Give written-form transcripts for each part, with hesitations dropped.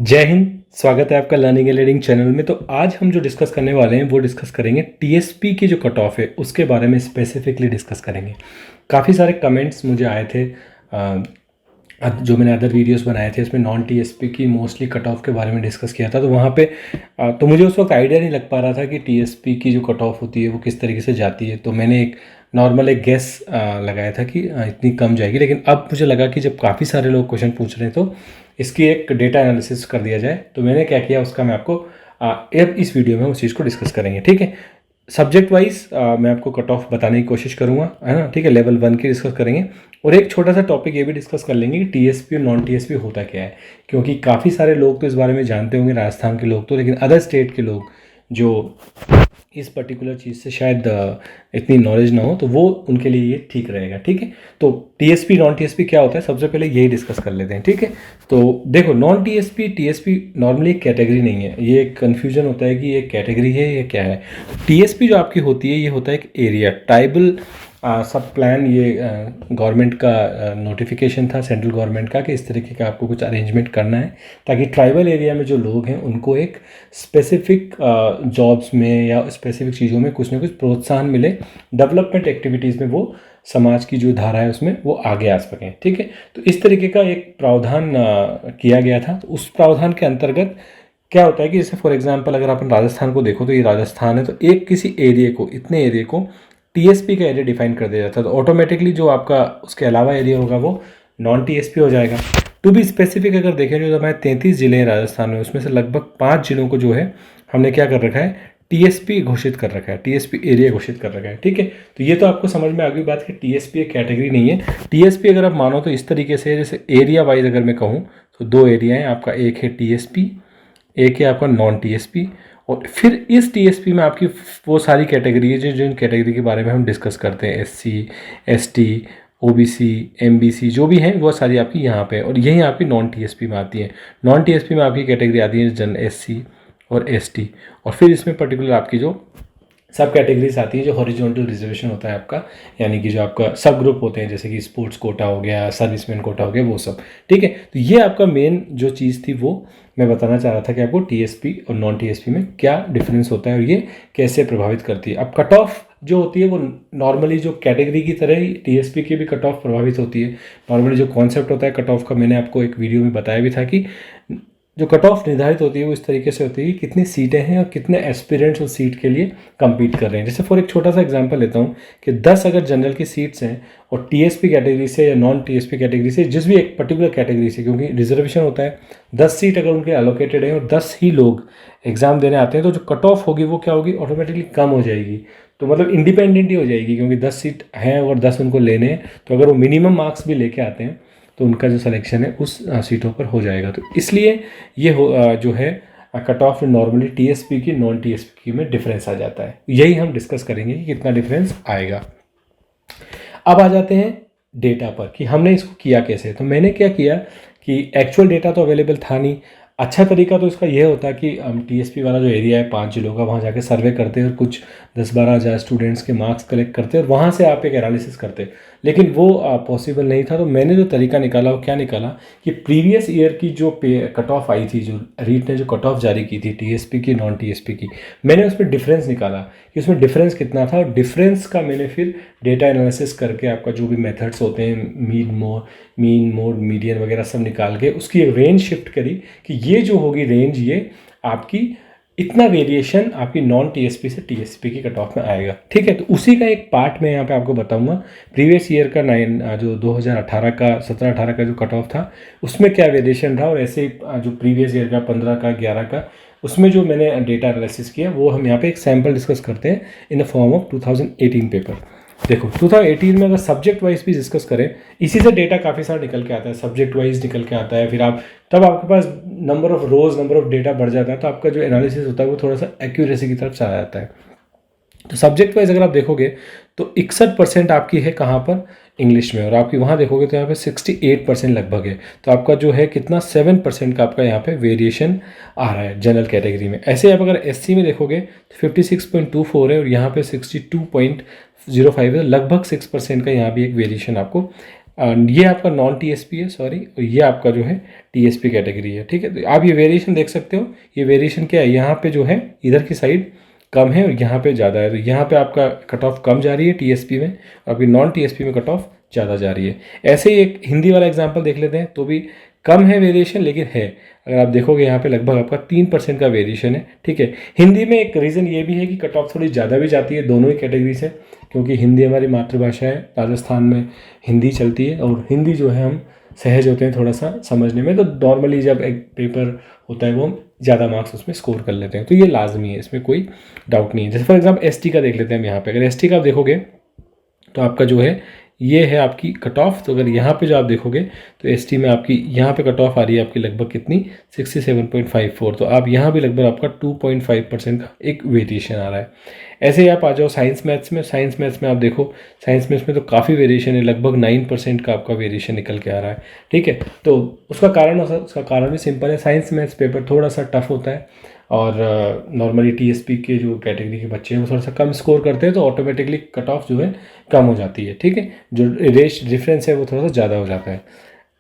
जय हिंद। स्वागत है आपका लर्निंग एंड लीडिंग चैनल में। तो आज हम जो डिस्कस करने वाले हैं वो डिस्कस करेंगे टीएसपी की जो कट ऑफ है उसके बारे में स्पेसिफिकली डिस्कस करेंगे। काफ़ी सारे कमेंट्स मुझे आए थे जो मैंने अदर वीडियोस बनाए थे इसमें नॉन टीएसपी की मोस्टली कट ऑफ के बारे में डिस्कस किया था। तो वहाँ पे तो मुझे उस वक्त आइडिया नहीं लग पा रहा था कि टीएसपी की जो कट ऑफ होती है वो किस तरीके से जाती है। तो मैंने एक नॉर्मल एक गेस लगाया था कि इतनी कम जाएगी, लेकिन अब मुझे लगा कि जब काफ़ी सारे लोग क्वेश्चन पूछ रहे हैं तो इसकी एक डेटा एनालिसिस कर दिया जाए। तो मैंने क्या किया उसका मैं आपको अब इस वीडियो में उस चीज़ को डिस्कस करेंगे। ठीक है, सब्जेक्ट वाइज मैं आपको कट ऑफ बताने की कोशिश करूँगा, है ना। ठीक है, लेवल 1 की डिस्कस करेंगे और एक छोटा सा टॉपिक ये भी डिस्कस कर लेंगे कि टीएसपी और नॉन टीएसपी होता क्या है, क्योंकि काफ़ी सारे लोग तो इस बारे में जानते होंगे, राजस्थान के लोग तो, लेकिन अदर स्टेट के लोग जो इस पर्टिकुलर चीज़ से शायद इतनी नॉलेज ना हो, तो वो उनके लिए ये ठीक रहेगा। ठीक है, तो टीएसपी नॉन टीएसपी क्या होता है सबसे पहले यही डिस्कस कर लेते हैं। ठीक है, तो देखो नॉन टीएसपी टीएसपी नॉर्मली एक कैटेगरी नहीं है। ये एक कन्फ्यूजन होता है कि ये कैटेगरी है या क्या है। टीएसपी जो आपकी होती है ये होता है एक एरिया ट्राइबल सब प्लान। ये गवर्नमेंट का नोटिफिकेशन था सेंट्रल गवर्नमेंट का कि इस तरीके का आपको कुछ अरेंजमेंट करना है ताकि ट्राइबल एरिया में जो लोग हैं उनको एक स्पेसिफिक जॉब्स में या स्पेसिफिक चीज़ों में कुछ ना कुछ प्रोत्साहन मिले, डेवलपमेंट एक्टिविटीज़ में वो समाज की जो धारा है उसमें वो आगे आ सकें। ठीक है, तो इस तरीके का एक प्रावधान किया गया था। तो उस प्रावधान के अंतर्गत क्या होता है कि जैसे फॉर एग्जांपल अगर अपन राजस्थान को देखो तो ये राजस्थान है, तो एक किसी एरिया को, इतने एरिया को टीएसपी का एरिया डिफाइन कर दिया जाता है। तो ऑटोमेटिकली जो आपका उसके अलावा एरिया होगा वो नॉन टीएसपी हो जाएगा। टू बी स्पेसिफिक अगर देखें जो हमारे 33 जिले हैं राजस्थान में, उसमें से लगभग 5 जिलों को जो है हमने क्या कर रखा है, टीएसपी घोषित कर रखा है, टीएसपी एरिया घोषित कर रखा है। ठीक है, तो ये तो आपको समझ में आ गई बात कि टीएसपी एक कैटेगरी नहीं है। टीएसपी अगर आप मानो तो इस तरीके से, जैसे एरिया वाइज अगर मैं कहूँ तो 2 एरिया हैं आपका, एक है टीएसपी, एक है आपका नॉन टीएसपी। और फिर इस टीएसपी में आपकी वो सारी कैटेगरी है जिन कैटेगरी के बारे में हम डिस्कस करते हैं, एससी, एसटी, ओबीसी, एमबीसी जो भी हैं वो सारी आपकी यहाँ पे, और यही आपकी नॉन टीएसपी में आती है। नॉन टीएसपी में आपकी कैटेगरी आती है जन एससी और एसटी, और फिर इसमें पर्टिकुलर आपकी जो सब कैटेगरीज आती है, जो हॉरिजॉन्टल रिजर्वेशन होता है आपका, यानी कि जो आपका सब ग्रुप होते हैं जैसे कि स्पोर्ट्स कोटा हो गया, सर्विसमैन कोटा हो गया, वो सब। ठीक है, तो ये आपका मेन जो चीज़ थी वो मैं बताना चाह रहा था कि आपको टीएसपी और नॉन टीएसपी में क्या डिफरेंस होता है और ये कैसे प्रभावित करती है। अब कट ऑफ जो होती है वो नॉर्मली जो कैटेगरी की तरह ही टीएसपी की भी कट ऑफ प्रभावित होती है। नॉर्मली जो कॉन्सेप्ट होता है कट ऑफ का, मैंने आपको एक वीडियो में बताया भी था कि जो कट ऑफ निर्धारित होती है वो इस तरीके से होती है कि कितनी सीटें हैं और कितने एस्पिरेंट्स उस सीट के लिए compete कर रहे हैं। जैसे फॉर एक छोटा सा एग्जांपल लेता हूँ कि 10 अगर जनरल की सीट्स हैं और टीएसपी कैटेगरी से या नॉन टीएसपी कैटेगरी से, जिस भी एक पर्टिकुलर कैटेगरी से, क्योंकि रिजर्वेशन होता है, 10 सीट अगर उनके एलोकेटेड है और 10 ही लोग एग्जाम देने आते हैं, तो जो कट ऑफ होगी वो क्या होगी, ऑटोमेटिकली कम हो जाएगी। तो मतलब इंडिपेंडेंट ही हो जाएगी, क्योंकि 10 सीट हैं और 10 उनको लेने हैं, तो अगर वो मिनिमम मार्क्स भी लेके आते हैं तो उनका जो सिलेक्शन है उस सीटों पर हो जाएगा। तो इसलिए ये जो है कट ऑफ नॉर्मली टीएसपी की नॉन टीएसपी में डिफरेंस आ जाता है। यही हम डिस्कस करेंगे कि कितना डिफरेंस आएगा। अब आ जाते हैं डेटा पर कि हमने इसको किया कैसे। तो मैंने क्या किया कि एक्चुअल डेटा तो अवेलेबल था नहीं। अच्छा तरीका तो इसका यह होता कि हम टीएसपी वाला जो एरिया है 5 जिलों का, वहाँ जाके सर्वे करते और कुछ 10-12 हज़ार स्टूडेंट्स के मार्क्स कलेक्ट करते और वहाँ से आप एक एनालिसिस करते, लेकिन वो पॉसिबल नहीं था। तो मैंने जो तरीका निकाला वो क्या निकाला कि प्रीवियस ईयर की जो कट ऑफ आई थी, जो रीट ने जो कट ऑफ जारी की थी टीएसपी की नॉन टीएसपी की, मैंने उसमें डिफरेंस निकाला कि उसमें डिफरेंस कितना था, और डिफरेंस का मैंने फिर डेटा एनालिसिस करके आपका जो भी मेथड्स होते हैं, मीन मोड मीडियन वगैरह सब निकाल के उसकी एक रेंज शिफ्ट करी कि ये जो होगी रेंज, ये आपकी इतना वेरिएशन आपकी नॉन टीएसपी से टीएसपी की कट ऑफ में आएगा। ठीक है, तो उसी का एक पार्ट मैं यहाँ पे आपको बताऊंगा। प्रीवियस ईयर का जो 2018 का 17-18 का जो कट ऑफ था उसमें क्या वेरिएशन रहा, और ऐसे जो प्रीवियस ईयर का 15 का 11 का उसमें जो मैंने डेटा एनालिसिस किया वो हम यहाँ पे एक सैम्पल डिस्कस करते हैं in the form of 2018 paper. देखो 2018 में अगर सब्जेक्ट वाइज भी डिस्कस करें, इसी से डेटा काफ़ी सारा निकल के आता है, सब्जेक्ट वाइज निकल के आता है। फिर आप तब आपके पास number of rows, number of data बढ़ जाता है, तो आपका जो एनालिसिस होता है वो थोड़ा सा एक्यूरेसी की तरफ चला जाता है। तो सब्जेक्ट वाइज अगर आप देखोगे तो 61% आपकी है कहाँ पर, इंग्लिश में, और आपकी वहाँ देखोगे तो यहाँ पे 68% लगभग है। तो आपका जो है कितना 7% का आपका यहाँ पे वेरिएशन आ रहा है जनरल कैटेगरी में। ऐसे आप अगर एससी में देखोगे तो 56.24 है और यहाँ पे 62.05 है, लगभग 6% का यहाँ भी एक वेरिएशन आपको ये आपका नॉन टीएसपी है, सॉरी, और ये आपका जो है टीएसपी कैटेगरी है। ठीक है, तो आप ये वेरिएशन देख सकते हो। ये वेरिएशन क्या है, यहाँ पे जो है इधर की साइड कम है और यहाँ पे ज़्यादा है। तो यहाँ पे आपका कट ऑफ कम जा रही है टीएसपी में, और अभी नॉन टीएसपी में कट ऑफ ज़्यादा जा रही है। ऐसे ही एक हिंदी वाला एग्जाम्पल देख लेते हैं, तो भी कम है वेरिएशन, लेकिन है। अगर आप देखोगे यहाँ पे लगभग आपका 3% का वेरिएशन है। ठीक है, हिंदी में एक रीज़न ये भी है कि कट ऑफ थोड़ी ज़्यादा भी जाती है दोनों ही कैटेगरी से, क्योंकि हिंदी हमारी मातृभाषा है, राजस्थान में हिंदी चलती है, और हिंदी जो है हम सहज होते हैं थोड़ा सा समझने में, तो नॉर्मली जब एक पेपर होता है वो हम ज़्यादा मार्क्स उसमें स्कोर कर लेते हैं। तो ये लाजमी है, इसमें कोई डाउट नहीं है। जैसे फॉर एग्जाम्पल एसटी का देख लेते हैं हम यहाँ पे। अगर एसटी का आप देखोगे तो आपका जो है ये है आपकी कट ऑफ। तो अगर यहाँ पे जो आप देखोगे तो एसटी में आपकी यहाँ पे कट ऑफ आ रही है आपकी लगभग कितनी, 67.54। तो आप यहाँ भी लगभग आपका 2.5% का एक वेरिएशन आ रहा है। ऐसे ही आप आ जाओ साइंस मैथ्स में। साइंस मैथ्स में आप देखो, साइंस मैथ्स में तो काफ़ी वेरिएशन है, लगभग 9% का आपका वेरिएशन निकल के आ रहा है। ठीक है, तो उसका कारण भी सिंपल है। साइंस मैथ्स पेपर थोड़ा सा टफ होता है, और नॉर्मली टीएसपी के जो कैटेगरी के बच्चे हैं वो थोड़ा सा कम स्कोर करते हैं, तो ऑटोमेटिकली कट ऑफ जो है कम हो जाती है। ठीक है, जो रेश डिफरेंस है वो थोड़ा सा ज़्यादा हो जाता है।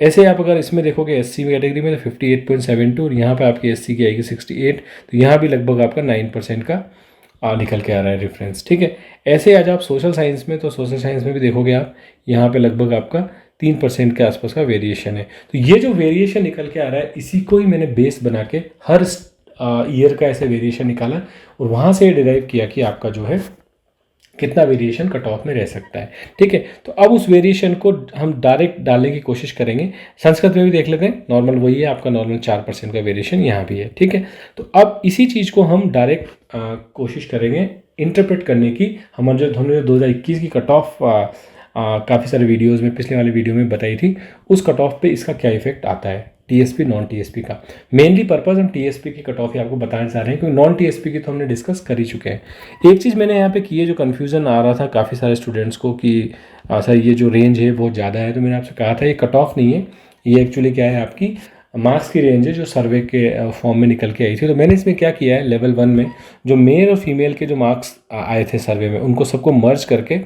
ऐसे आप अगर इसमें देखोगे एससी कैटेगरी में तो 58.72, और यहाँ पे आपकी एससी की आएगी 68। तो यहाँ भी लगभग आपका 9% का निकल के आ रहा है डिफरेंस। ठीक है, ऐसे आज आप सोशल साइंस में, तो सोशल साइंस में भी देखोगे आप, यहाँ पे लगभग आपका 3% के आसपास का वेरिएशन है। तो ये जो वेरिएशन निकल के आ रहा है, इसी को ही मैंने बेस बना के हर ईयर का ऐसे वेरिएशन निकाला, और वहाँ से डिराइव किया कि आपका जो है कितना वेरिएशन कट ऑफ में रह सकता है। ठीक है, तो अब उस वेरिएशन को हम डायरेक्ट डालने की कोशिश करेंगे। संस्कृत में भी देख लेते हैं, नॉर्मल वही है आपका, नॉर्मल 4% का वेरिएशन यहाँ भी है। ठीक है, तो अब इसी चीज़ को हम डायरेक्ट कोशिश करेंगे इंटरप्रेट करने की। हमने जो 2021 की कट ऑफ काफ़ी सारे वीडियोज़ में, पिछले वाले वीडियो में बताई थी, उस कट ऑफ पे इसका क्या इफेक्ट आता है टीएसपी नॉन टीएसपी का। मेनली पर्पस हम टीएसपी की कट ऑफ ही आपको बताना चाह रहे हैं, क्योंकि नॉन टीएसपी की तो हमने डिस्कस कर ही चुके हैं। एक चीज़ मैंने यहाँ पे की है, जो कन्फ्यूज़न आ रहा था काफ़ी सारे स्टूडेंट्स को कि सर ये जो रेंज है बहुत ज़्यादा है, तो मैंने आपसे कहा था ये कट ऑफ नहीं है, ये एक्चुअली क्या है, आपकी मार्क्स की रेंज है जो सर्वे के फॉर्म में निकल के आई थी। तो मैंने इसमें क्या किया है, लेवल 1 में जो मेल और फीमेल के जो मार्क्स आए थे सर्वे में, उनको सबको मर्ज करके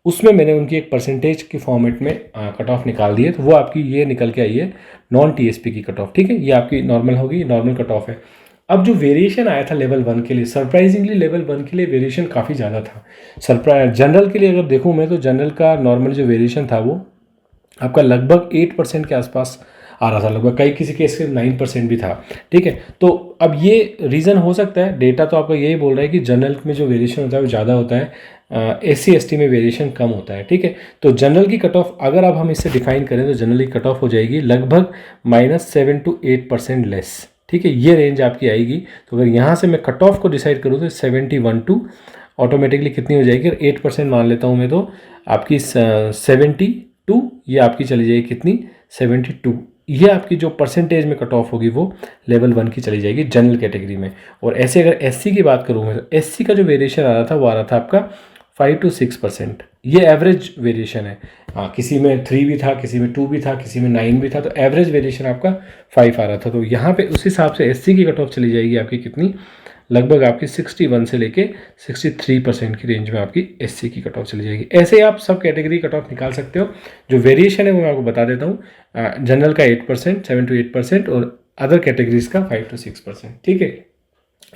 उसमें मैंने उनकी एक परसेंटेज के फॉर्मेट में कट ऑफ निकाल दी है। तो वो आपकी ये निकल के आई है नॉन टीएसपी की कट ऑफ। ठीक है, ये आपकी नॉर्मल होगी, नॉर्मल कट ऑफ है। अब जो वेरिएशन आया था लेवल 1 के लिए, सरप्राइजिंगली लेवल 1 के लिए वेरिएशन काफ़ी ज़्यादा था। जनरल के लिए अगर देखूँ मैं, तो जनरल का नॉर्मल जो वेरिएशन था वो आपका लगभग 8% के आसपास आ रहा था, लगभग कई किसी केस में 9% भी था। ठीक है, तो अब ये रीज़न हो सकता है, डेटा तो आपका यही बोल रहा है कि जनरल में जो वेरिएशन होता है वो ज़्यादा होता है, एससी एसटी में वेरिएशन कम होता है। ठीक है, तो जनरल की कट ऑफ अगर अब हम इससे डिफाइन करें तो जनरल की कट ऑफ हो जाएगी लगभग -7 to 8% लेस। ठीक है, ये रेंज आपकी आएगी। तो अगर यहाँ से मैं कट ऑफ को डिसाइड करूँ तो 71 टू ऑटोमेटिकली कितनी हो जाएगी, 8% मान लेता हूँ मैं, तो आपकी 72, ये आपकी चली जाएगी कितनी, 72। ये आपकी जो परसेंटेज में कट ऑफ होगी वो लेवल 1 की चली जाएगी जनरल कैटेगरी में। और ऐसे अगर एससी की बात करूँ मैं, तो एससी का जो वेरिएशन आ रहा था वो आ रहा था आपका 5 to 6%। ये एवरेज वेरिएशन है। किसी में 3 भी था, किसी में 2 भी था, किसी में 9 भी था, तो एवरेज वेरिएशन आपका 5 आ रहा था। तो यहाँ पे उस हिसाब से एससी की कट ऑफ चली जाएगी आपकी कितनी, लगभग आपकी 61 से लेके 63% की रेंज में आपकी एससी की कट ऑफ चली जाएगी। ऐसे आप सब कैटेगरी कट ऑफ निकाल सकते हो। जो वेरिएशन है वो मैं आपको बता देता हूँ। जनरल का 8%, 7 to 8%, और अदर कैटेगरीज का 5 to 6%। ठीक है,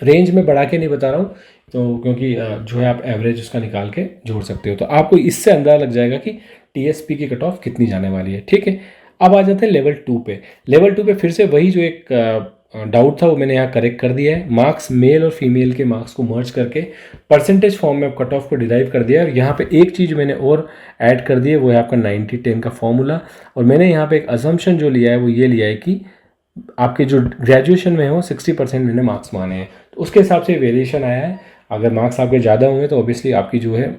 रेंज में बढ़ा के नहीं बता रहा हूँ, तो क्योंकि जो है आप एवरेज उसका निकाल के जोड़ सकते हो, तो आपको इससे अंदाजा लग जाएगा कि टीएसपी की कट ऑफ कितनी जाने वाली है। ठीक है, अब आ जाते हैं लेवल 2 पे। लेवल 2 पे फिर से वही जो एक डाउट था वो मैंने यहाँ करेक्ट कर दिया है। मार्क्स मेल और फीमेल के मार्क्स को मर्ज करके परसेंटेज फॉर्म में कट ऑफ को डिराइव कर दिया है। और यहाँ पे एक चीज़ मैंने और ऐड कर दी है, वो है आपका 90-10 का फॉर्मूला। और मैंने यहाँ पे एक अजम्पशन जो लिया है वो ये लिया है कि आपके जो ग्रेजुएशन में हो 60% मैंने मार्क्स माने हैं, तो उसके हिसाब से वेरिएशन आया है। अगर मार्क्स आपके ज़्यादा होंगे तो ऑब्वियसली आपकी जो है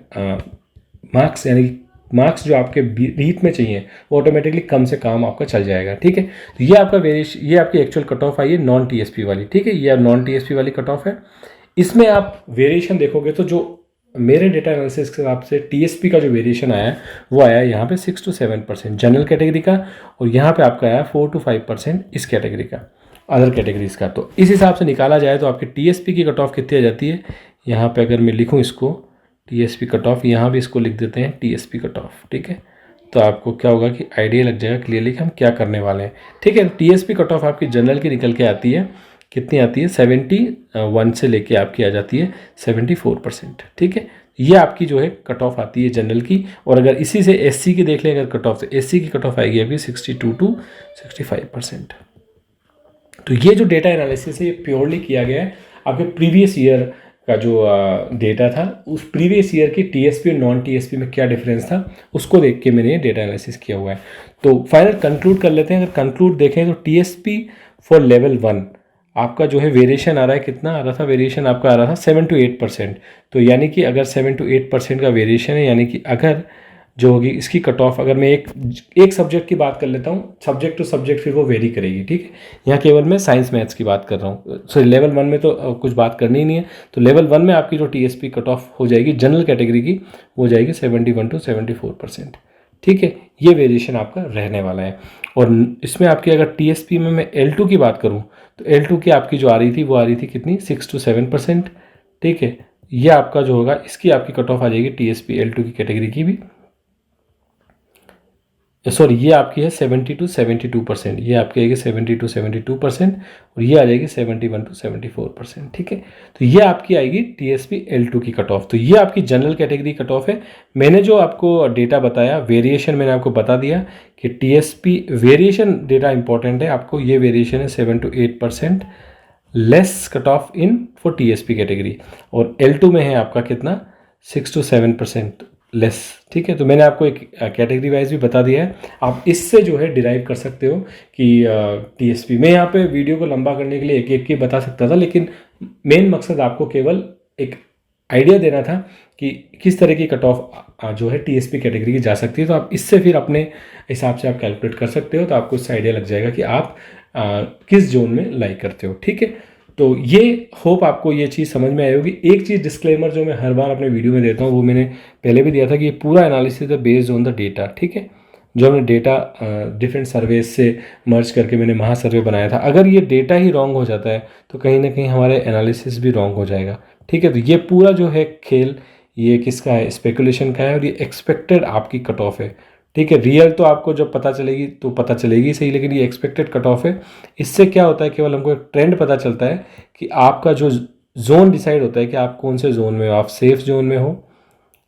मार्क्स, यानी मार्क्स जो आपके रीत में चाहिए वो ऑटोमेटिकली कम से कम आपका चल जाएगा। ठीक है, तो ये आपका ये आपकी एक्चुअल कट ऑफ आई है नॉन टीएसपी वाली। ठीक है, ये नॉन टीएसपी वाली कट ऑफ है। इसमें आप वेरिएशन देखोगे तो जो मेरे डेटा एनालिसिस के हिसाब से टीएसपी का जो वेरिएशन आया है वो आया है यहाँ पे 6 to 7% जनरल कैटेगरी का, और यहाँ पे आपका आया 4 to 5% इस कैटेगरी का, अदर कैटेगरीज का। तो इस हिसाब से निकाला जाए तो आपकी टीएसपी की कट ऑफ कितनी आ जाती है, यहाँ पे अगर मैं लिखूँ इसको टीएसपी कट ऑफ, यहाँ भी इसको लिख देते हैं टीएसपी कट ऑफ। ठीक है, तो आपको क्या होगा कि आइडिया लग जाएगा क्लियरली कि हम क्या करने वाले हैं। ठीक है, टीएसपी कट ऑफ आपकी जनरल की निकल के आती है, कितनी आती है 71 से लेके आपकी आ जाती है 74%। ठीक है, ये आपकी जो है कट ऑफ आती है जनरल की। और अगर इसी से एससी की देख लें अगर कट ऑफ, तो एससी की कट ऑफ आएगी अभी 62 to 65%। तो ये जो डेटा एनालिसिस है ये प्योरली किया गया है आपके प्रीवियस ईयर का जो डेटा था, उस प्रीवियस ईयर की टीएसपी और नॉन टीएसपी में क्या डिफरेंस था उसको देख के मैंने ये डेटा एनालिसिस किया हुआ है। तो फाइनल कंक्लूड कर लेते हैं। अगर कंक्लूड देखें तो टीएसपी फॉर लेवल 1 आपका जो है वेरिएशन आ रहा है, कितना आ रहा था वेरिएशन आपका आ रहा था 7 to 8%। तो यानी कि अगर 7 to 8% का वेरिएशन है, यानी कि अगर जो होगी इसकी कट ऑफ, अगर मैं एक सब्जेक्ट की बात कर लेता हूँ, सब्जेक्ट टू सब्जेक्ट फिर वो वेरी करेगी। ठीक है, यहाँ केवल मैं साइंस मैथ्स की बात कर रहा हूँ। सो लेवल 1 में तो कुछ बात करनी ही नहीं है। तो लेवल 1 में आपकी जो टीएसपी कट ऑफ हो जाएगी जनरल कैटेगरी की, वो हो जाएगी 71 to 74%। ठीक है, ये वेरिएशन आपका रहने वाला है। और इसमें आपकी अगर टीएसपी में मैं L2 की बात करूँ तो L2 की आपकी जो आ रही थी वो आ रही थी कितनी 6 to 7%। ठीक है, ये आपका जो होगा इसकी आपकी कट ऑफ आ जाएगी टीएसपी L2 की कैटेगरी की भी, सॉरी ये आपकी है 70 to 72%, ये आपकी आएगी 70 to 72% और ये आ जाएगी 71 to 74%। ठीक है, तो ये आपकी आएगी टीएसपी L2 की कट ऑफ। तो ये आपकी जनरल कैटेगरी कट ऑफ है। मैंने जो आपको डेटा बताया वेरिएशन मैंने आपको बता दिया कि टीएसपी वेरिएशन डेटा इंपॉर्टेंट है आपको। ये वेरिएशन है 7 to 8% less cut off in for TSP category, और L2 में है आपका कितना 6 to 7% लेस। ठीक है, तो मैंने आपको एक कैटेगरी वाइज भी बता दिया है, आप इससे जो है डिराइव कर सकते हो कि टीएसपी। मैं यहाँ पे वीडियो को लंबा करने के लिए एक एक की बता सकता था, लेकिन मेन मकसद आपको केवल एक आइडिया देना था कि किस तरह की कट ऑफ जो है टीएसपी कैटेगरी की जा सकती है। तो आप इससे फिर अपने हिसाब से आप कैलकुलेट कर सकते हो, तो आपको इससे आइडिया लग जाएगा कि आप किस जोन में लाइक करते हो। ठीक है, तो ये होप आपको ये चीज़ समझ में आई होगी। एक चीज़ डिस्क्लेमर जो मैं हर बार अपने वीडियो में देता हूँ वो मैंने पहले भी दिया था कि ये पूरा एनालिसिस है बेस्ड ऑन द डेटा। ठीक है, जो हमने डेटा डिफरेंट सर्वेज से मर्ज करके मैंने महा सर्वे बनाया था, अगर ये डेटा ही रॉन्ग हो जाता है तो कहीं ना कहीं हमारे एनालिसिस भी रॉन्ग हो जाएगा। ठीक है, तो ये पूरा जो है खेल ये किसका है, स्पेकुलेशन का है, और ये एक्सपेक्टेड आपकी कट ऑफ है। ठीक है, रियल तो आपको जब पता चलेगी तो पता चलेगी सही, लेकिन ये एक्सपेक्टेड कट ऑफ है। इससे क्या होता है, केवल हमको एक ट्रेंड पता चलता है कि आपका जो जोन डिसाइड होता है कि आप कौन से जोन में हो, आप सेफ जोन में हो,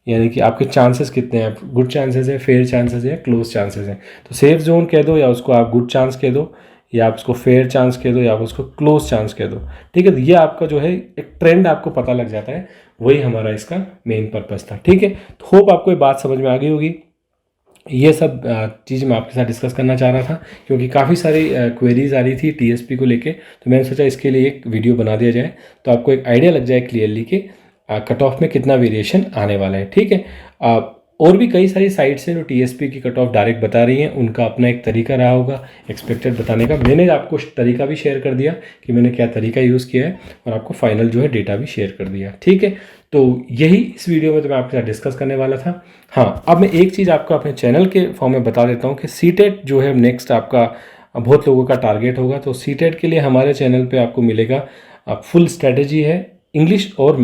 यानी कि आपके चांसेस कितने हैं, गुड चांसेस है, फेयर चांसेस है, क्लोज चांसेस हैं। तो सेफ जोन कह दो, या उसको आप गुड चांस कह दो, या आप उसको फेयर चांस कह दो, या आप उसको क्लोज चांस कह दो। ठीक है, तो ये आपका जो है एक ट्रेंड आपको पता लग जाता है, वही हमारा इसका मेन पर्पस था। ठीक है, तो होप आपको ये बात समझ में आ गई होगी। ये सब चीज़ मैं आपके साथ डिस्कस करना चाह रहा था, क्योंकि काफ़ी सारी क्वेरीज आ रही थी टीएसपी को लेके, तो मैंने सोचा इसके लिए एक वीडियो बना दिया जाए, तो आपको एक आइडिया लग जाए क्लियरली कि कट ऑफ में कितना वेरिएशन आने वाला है। ठीक है, और भी कई सारी साइट्स हैं जो टीएसपी की कट ऑफ डायरेक्ट बता रही हैं, उनका अपना एक तरीका रहा होगा एक्सपेक्टेड बताने का। मैंने आपको तरीका भी शेयर कर दिया कि मैंने क्या तरीका यूज़ किया है, और आपको फाइनल जो है डेटा भी शेयर कर दिया। ठीक है, तो यही इस वीडियो में तो मैं आपके साथ डिस्कस करने वाला था। हाँ, अब मैं एक चीज़ आपको अपने चैनल के फॉर्म में बता देता हूँ कि सीटेट जो है नेक्स्ट आपका बहुत लोगों का टारगेट होगा। तो सीटेट के लिए हमारे चैनल पे आपको मिलेगा फुल स्ट्रेटजी है इंग्लिश और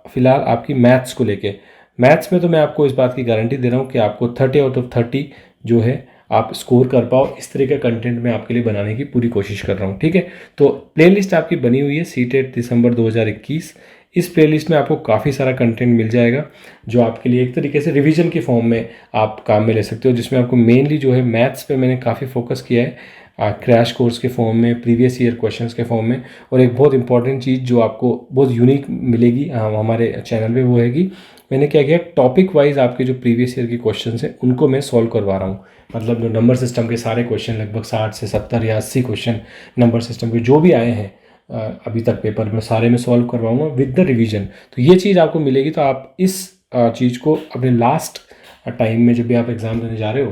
फिलहाल आपकी मैथ्स को लेके। मैथ्स में तो मैं आपको इस बात की गारंटी दे रहा हूँ कि आपको 30 आउट ऑफ 30 जो है आप स्कोर कर पाओ। इस तरह का कंटेंट मैं आपके लिए बनाने की पूरी कोशिश कर रहा हूँ। ठीक है, तो प्लेलिस्ट आपकी बनी हुई है सीटेट दिसंबर 2021। इस प्लेलिस्ट में आपको काफ़ी सारा कंटेंट मिल जाएगा जो आपके लिए एक तरीके से रिवीजन के फॉर्म में आप काम में ले सकते हो, जिसमें आपको मेनली जो है मैथ्स पे मैंने काफ़ी फोकस किया है क्रैश कोर्स के फॉर्म में, प्रीवियस ईयर क्वेश्चंस के फॉर्म में। और एक बहुत इंपॉर्टेंट चीज़ जो आपको बहुत यूनिक मिलेगी हमारे चैनल पे वो है कि मैंने क्या किया, टॉपिक वाइज आपके जो प्रीवियस ईयर के क्वेश्चन हैं उनको मैं सॉल्व करवा रहा हूँ। मतलब जो नंबर सिस्टम के सारे क्वेश्चन लगभग 60 से 70 या 80 क्वेश्चन नंबर सिस्टम के जो भी आए हैं अभी तक पेपर में, सारे में सॉल्व करवाऊंगा विद द रिवीजन। तो ये चीज़ आपको मिलेगी, तो आप इस चीज़ को अपने लास्ट टाइम में जब भी आप एग्ज़ाम देने जा रहे हो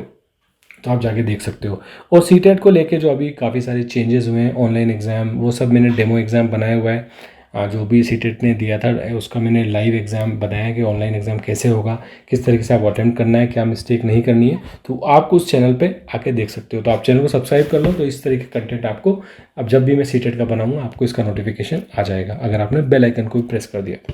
तो आप जाके देख सकते हो। और सीटेट को लेके जो अभी काफ़ी सारे चेंजेस हुए हैं, ऑनलाइन एग्ज़ाम वो सब मैंने डेमो एग्ज़ाम बनाया हुआ है, जो भी सीटेट ने दिया था उसका मैंने लाइव एग्ज़ाम बनाया कि ऑनलाइन एग्ज़ाम कैसे होगा, किस तरीके से आप अटेम्प्ट करना है, क्या मिस्टेक नहीं करनी है। तो आपको उस चैनल पे आके देख सकते हो। तो आप चैनल को सब्सक्राइब कर लो, तो इस तरह के कंटेंट आपको अब जब भी मैं सीटेट का बनाऊंगा आपको इसका नोटिफिकेशन आ जाएगा, अगर आपने बेल आइकन को भी प्रेस कर दिया।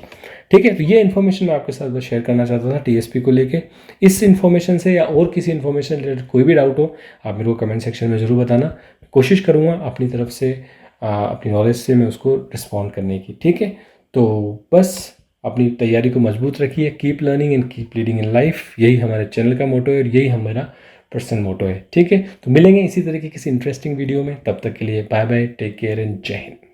ठीक है, तो ये इन्फॉर्मेशन मैं आपके साथ बस शेयर करना चाहता था टीएसपी को लेके। इस इन्फॉर्मेशन से या और किसी इन्फॉर्मेशन रिलेटेड कोई भी डाउट हो आप मेरे को कमेंट सेक्शन में ज़रूर बताना। कोशिश करूँगा अपनी तरफ से अपनी नॉलेज से मैं उसको रिस्पॉन्ड करने की। ठीक है, तो बस अपनी तैयारी को मजबूत रखिए। Keep learning and keep leading in life, यही हमारे चैनल का मोटो है और यही हमारा पर्सनल मोटो है। ठीक है, तो मिलेंगे इसी तरह की किसी इंटरेस्टिंग वीडियो में। तब तक के लिए bye bye, take care and Jai Hind.